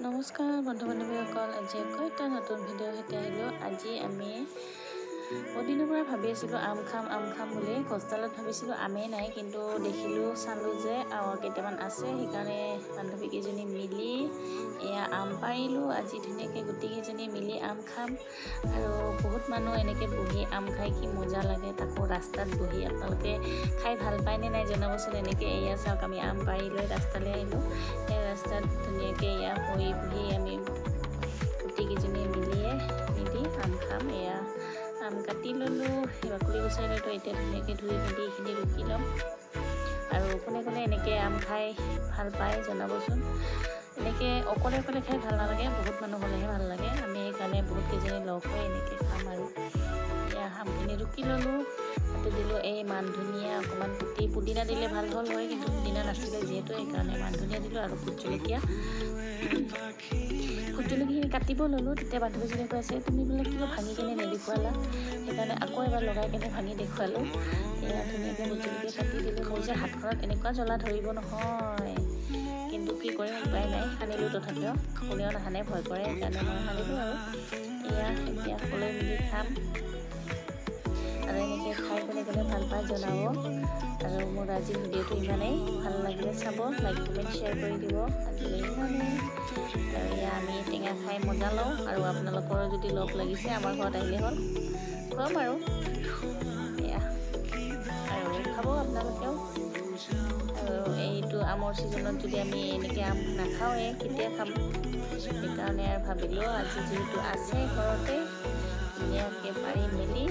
নমস্কাৰ বন্ধু বান্ধৱীসকল, আজি আকৌ এটা নতুন ভিডিঅ' সৈতে আহিলোঁ। আজি আমি বহুত দিনৰ পৰা ভাবি আছিলোঁ আম খাম বুলি। গছডালত ভাবিছিলোঁ আমেই নাই, কিন্তু দেখিলোঁ চালোঁ যে কেইটামান আছে। সেইকাৰণে বান্ধৱীকেইজনী মিলি এয়া আম পাৰিলোঁ। আজি ধুনীয়াকৈ গোটেইকেইজনী মিলি আম খাম। আৰু বহুত মানুহ এনেকৈ বহি আম খাই কি মজা লাগে, তাকো ৰাস্তাত বহি। আপোনালোকে খাই ভাল পায়নে নাই জনাবচোন। এনেকৈ এয়া চাওক, আমি আম পাৰি লৈ ৰাস্তালৈ আহিলোঁ। সেই ৰাস্তাত ধুনীয়াকৈ এয়া বহি আমি গোটেইকেইজনী মিলি আম খাম। এয়া আম কাটি ল'লোঁ, বাকলি গুচাই ল'লোঁ। এতিয়া ধুনীয়াকৈ ধুই মেলি এইখিনি ৰুকি ল'ম। আৰু কোনে কোনে এনেকৈ আম খাই ভাল পায় জনাবচোন। এনেকৈ অকলে খাই ভাল নালাগে, বহুত মানুহ হ'লেহে ভাল লাগে। আমি সেইকাৰণে বহুতকেইজনী লগ হৈ এনেকৈ খাম। আৰু এয়া আমখিনি ৰুকি ল'লোঁ, কাটি দিলোঁ। এই মান ধনিয়া অকণমান কুটি, পুদিনা দিলে ভাল হ'ল হয়, কিন্তু পুদিনা নাছিলে যিহেতু সেইকাৰণে মান ধনিয়া দিলোঁ। আৰু ভোট জলকীয়াখিনি কাটিব ল'লোঁ। তেতিয়া বান্ধৱীজনী কৈ আছে, তুমি বোলে কিয় ভাঙি কেনে নেদেখুৱালা? সেইকাৰণে আকৌ এবাৰ লগাই কেনে ভাঙি দেখুৱালোঁ। এয়া ধুনীয়াকৈ ভোট জলকীয়া কাটি দিলোঁ। মোৰ যে হাতখনত এনেকুৱা জ্বলা ধৰিব নহয়, কিন্তু কি কৰিম, উপায় নাই, সানিলোঁ। তথাপিও কোনেও নাসানে, ভয় কৰে, সেইকাৰণে মই সানিলোঁ। আৰু এয়া এতিয়া সকলোৱে মিলি খাম। আৰু এনেকৈ খাই কোনে ভাল পায় জনাব। আৰু মোৰ আজি ভিডিঅ'টো ইমানেই। ভাল লাগিলে চাব, লাইক কমেণ্ট শ্বেয়াৰ কৰি দিব। আজিলৈ ইমানেই। আৰু এয়া আমি টেঙা খাই মজা লওঁ। আৰু আপোনালোকৰ যদি লগ লাগিছে আমাৰ ঘৰত আহিলে হ'ল, খুৱাম। আৰু এয়া আৰু খাব আপোনালোকেও। আৰু এইটো আমৰ ছিজনত যদি আমি এনেকৈ আম নাখাওঁৱে, কেতিয়া খাম? সেইকাৰণে আৰু ভাবিলোঁ আজি যিহেতু আছে ঘৰতে, ধুনীয়াকৈ পাৰি মেলি